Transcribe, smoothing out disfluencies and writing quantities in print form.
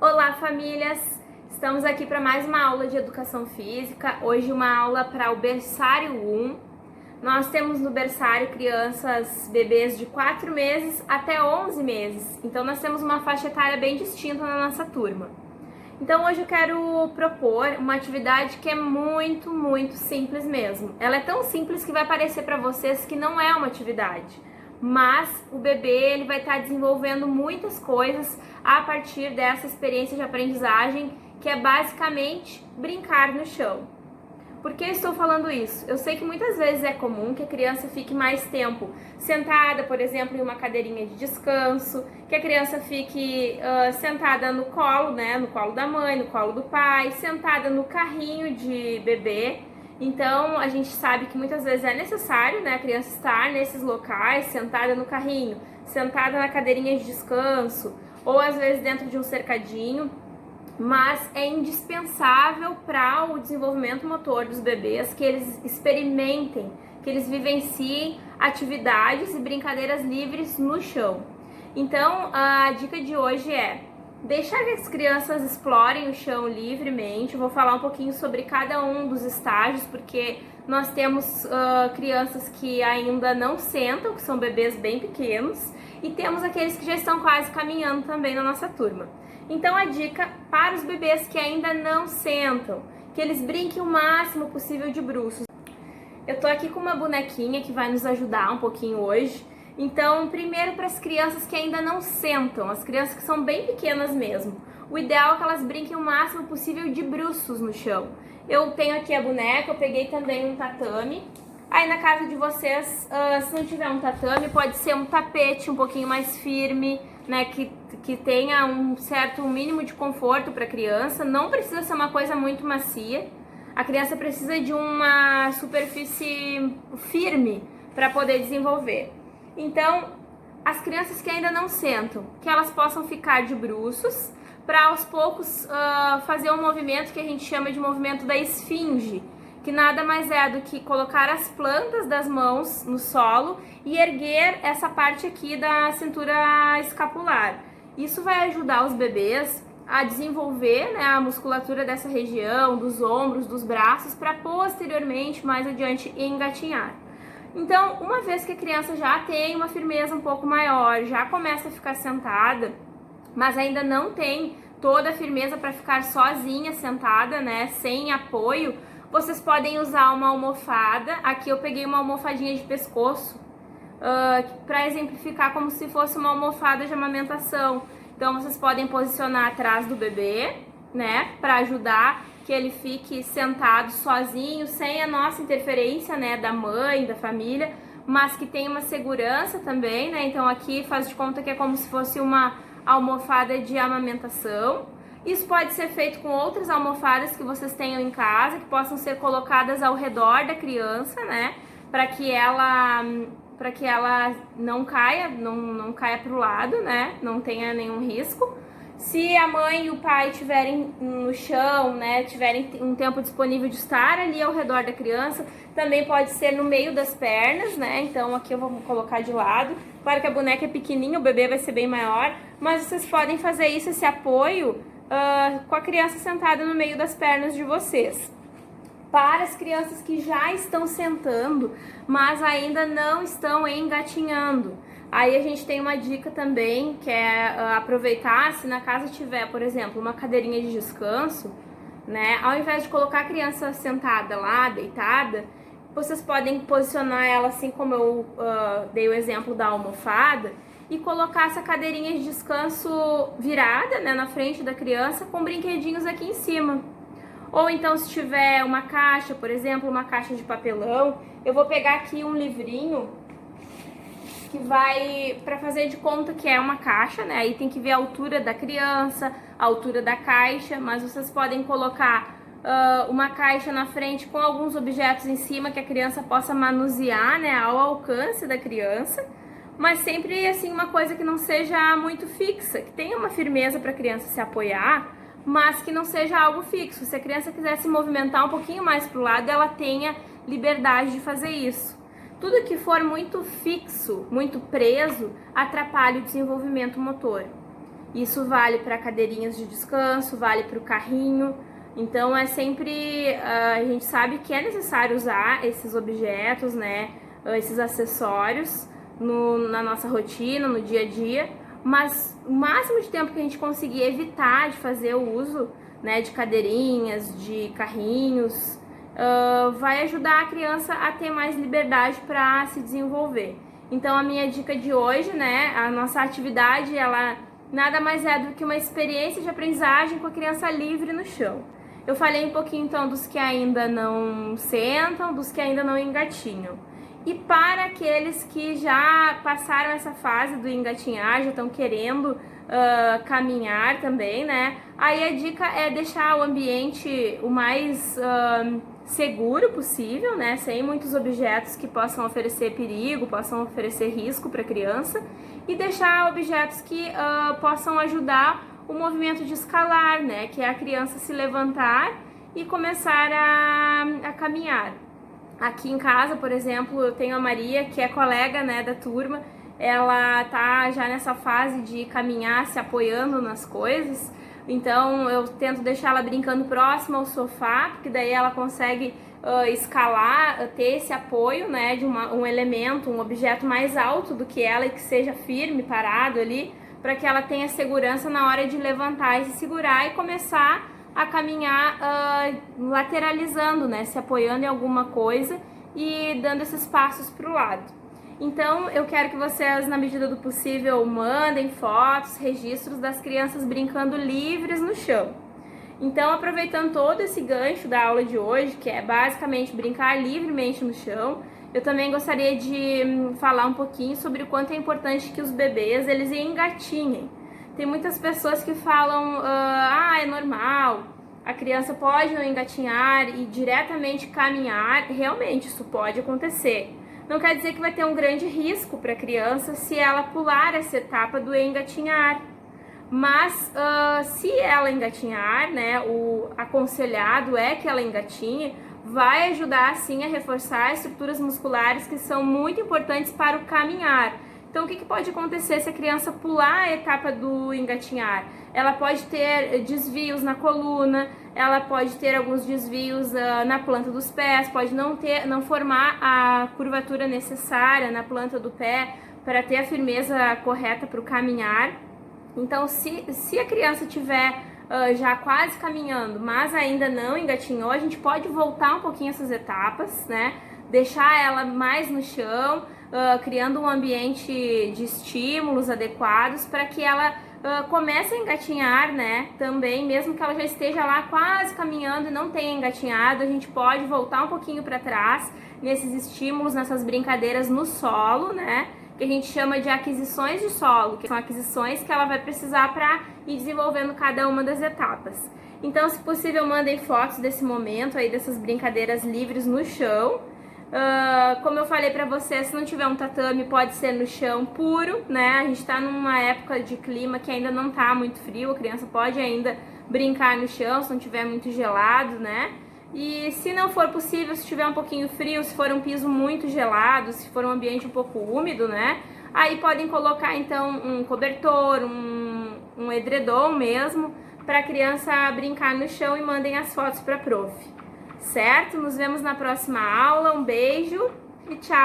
Olá, famílias! Estamos aqui para mais uma aula de educação física. Hoje uma aula para o berçário 1. Nós temos no berçário crianças, bebês de 4 meses até 11 meses. Então nós temos uma faixa etária bem distinta na nossa turma. Então hoje eu quero propor uma atividade que é muito simples mesmo. Ela é tão simples que vai parecer para vocês que não é uma atividade. Mas o bebê ele vai estar desenvolvendo muitas coisas a partir dessa experiência de aprendizagem, que é basicamente brincar no chão. Por que eu estou falando isso? Eu sei que muitas vezes é comum que a criança fique mais tempo sentada, por exemplo, em uma cadeirinha de descanso, que a criança fique sentada no colo, né, no colo da mãe, no colo do pai, sentada no carrinho de bebê. Então, a gente sabe que muitas vezes é necessário, né, a criança estar nesses locais, sentada no carrinho, sentada na cadeirinha de descanso, ou às vezes dentro de um cercadinho, mas é indispensável para o desenvolvimento motor dos bebês que eles experimentem, que eles vivenciem atividades e brincadeiras livres no chão. Então, a dica de hoje é deixar que as crianças explorem o chão livremente. Eu vou falar um pouquinho sobre cada um dos estágios, porque nós temos crianças que ainda não sentam, que são bebês bem pequenos, e temos aqueles que já estão quase caminhando também na nossa turma. Então a dica para os bebês que ainda não sentam, que eles brinquem o máximo possível de bruços. Eu tô aqui com uma bonequinha que vai nos ajudar um pouquinho hoje. Então, primeiro para as crianças que ainda não sentam, as crianças que são bem pequenas mesmo. O ideal é que elas brinquem o máximo possível de bruços no chão. Eu tenho aqui a boneca, eu peguei também um tatame. Aí na casa de vocês, se não tiver um tatame, pode ser um tapete um pouquinho mais firme, né, que tenha um certo mínimo de conforto para a criança. Não precisa ser uma coisa muito macia. A criança precisa de uma superfície firme para poder desenvolver. Então, as crianças que ainda não sentam, que elas possam ficar de bruços, para aos poucos fazer um movimento que a gente chama de movimento da esfinge, que nada mais é do que colocar as plantas das mãos no solo e erguer essa parte aqui da cintura escapular. Isso vai ajudar os bebês a desenvolver, né, a musculatura dessa região, dos ombros, dos braços, para posteriormente, mais adiante, engatinhar. Então, uma vez que a criança já tem uma firmeza um pouco maior, já começa a ficar sentada, mas ainda não tem toda a firmeza para ficar sozinha sentada, né, sem apoio, vocês podem usar uma almofada. Aqui eu peguei uma almofadinha de pescoço para exemplificar como se fosse uma almofada de amamentação. Então vocês podem posicionar atrás do bebê, né, para ajudar que ele fique sentado sozinho, sem a nossa interferência, né, da mãe, da família, mas que tenha uma segurança também, né? Então aqui faz de conta que é como se fosse uma almofada de amamentação. Isso pode ser feito com outras almofadas que vocês tenham em casa, que possam ser colocadas ao redor da criança, né? Para que ela não caia, não caia para o lado, né? Não tenha nenhum risco. Se a mãe e o pai estiverem no chão, né, tiverem um tempo disponível de estar ali ao redor da criança, também pode ser no meio das pernas, né? Então aqui eu vou colocar de lado. Claro que a boneca é pequenininha, o bebê vai ser bem maior, mas vocês podem fazer isso, esse apoio, com a criança sentada no meio das pernas de vocês. Para as crianças que já estão sentando, mas ainda não estão engatinhando, aí a gente tem uma dica também, que é aproveitar, se na casa tiver, por exemplo, uma cadeirinha de descanso, né, ao invés de colocar a criança sentada lá, deitada, vocês podem posicionar ela assim como eu dei o exemplo da almofada, e colocar essa cadeirinha de descanso virada, né, na frente da criança, com brinquedinhos aqui em cima. Ou então, se tiver uma caixa, por exemplo, uma caixa de papelão, eu vou pegar aqui um livrinho que vai, para fazer de conta que é uma caixa, né? Aí tem que ver a altura da criança, a altura da caixa, mas vocês podem colocar uma caixa na frente com alguns objetos em cima que a criança possa manusear, né, ao alcance da criança, mas sempre assim uma coisa que não seja muito fixa, que tenha uma firmeza para a criança se apoiar, mas que não seja algo fixo. Se a criança quiser se movimentar um pouquinho mais para o lado, ela tenha liberdade de fazer isso. Tudo que for muito fixo, muito preso, atrapalha o desenvolvimento motor. Isso vale para cadeirinhas de descanso, vale para o carrinho. Então é sempre, a gente sabe que é necessário usar esses objetos, né, esses acessórios na nossa rotina, no dia a dia, mas o máximo de tempo que a gente conseguir evitar de fazer o uso, né, de cadeirinhas, de carrinhos, vai ajudar a criança a ter mais liberdade para se desenvolver. Então a minha dica de hoje, né, a nossa atividade, ela nada mais é do que uma experiência de aprendizagem com a criança livre no chão. Eu falei um pouquinho então dos que ainda não sentam, dos que ainda não engatinham. E para aqueles que já passaram essa fase do engatinhar, já estão querendo caminhar também, né? Aí a dica é deixar o ambiente o mais seguro possível, né? Sem muitos objetos que possam oferecer perigo, possam oferecer risco para a criança. E deixar objetos que possam ajudar o movimento de escalar, né? Que é a criança se levantar e começar a caminhar. Aqui em casa, por exemplo, eu tenho a Maria, que é colega, né, da turma. Ela tá já nessa fase de caminhar, se apoiando nas coisas. Então eu tento deixar ela brincando próximo ao sofá, porque daí ela consegue escalar, ter esse apoio, né, de um elemento, um objeto mais alto do que ela e que seja firme, parado ali, para que ela tenha segurança na hora de levantar e se segurar e começar a caminhar lateralizando, né, se apoiando em alguma coisa e dando esses passos para o lado. Então eu quero que vocês, na medida do possível, mandem fotos, registros das crianças brincando livres no chão. Então, aproveitando todo esse gancho da aula de hoje, que é basicamente brincar livremente no chão, eu também gostaria de falar um pouquinho sobre o quanto é importante que os bebês eles engatinhem. Tem muitas pessoas que falam, é normal, a criança pode não engatinhar e diretamente caminhar. Realmente, isso pode acontecer. Não quer dizer que vai ter um grande risco para a criança se ela pular essa etapa do engatinhar. Mas se ela engatinhar, né, o aconselhado é que ela engatinhe, vai ajudar sim a reforçar estruturas musculares que são muito importantes para o caminhar. Então, o que pode acontecer se a criança pular a etapa do engatinhar? Ela pode ter desvios na coluna, ela pode ter alguns desvios na planta dos pés, pode não formar a curvatura necessária na planta do pé para ter a firmeza correta para o caminhar. Então, se a criança estiver já quase caminhando, mas ainda não engatinhou, a gente pode voltar um pouquinho essas etapas, né? Deixar ela mais no chão, criando um ambiente de estímulos adequados para que ela comece a engatinhar, né? Também, mesmo que ela já esteja lá quase caminhando e não tenha engatinhado, a gente pode voltar um pouquinho para trás nesses estímulos, nessas brincadeiras no solo, né? Que a gente chama de aquisições de solo, que são aquisições que ela vai precisar para ir desenvolvendo cada uma das etapas. Então, se possível, mandem fotos desse momento aí, dessas brincadeiras livres no chão. Como eu falei pra vocês, se não tiver um tatame, pode ser no chão puro, né? A gente tá numa época de clima que ainda não tá muito frio, a criança pode ainda brincar no chão, se não tiver muito gelado, né? E se não for possível, se tiver um pouquinho frio, se for um piso muito gelado, se for um ambiente um pouco úmido, né? Aí podem colocar então um cobertor, um edredom mesmo, para a criança brincar no chão e mandem as fotos para a prof. Certo? Nos vemos na próxima aula. Um beijo e tchau!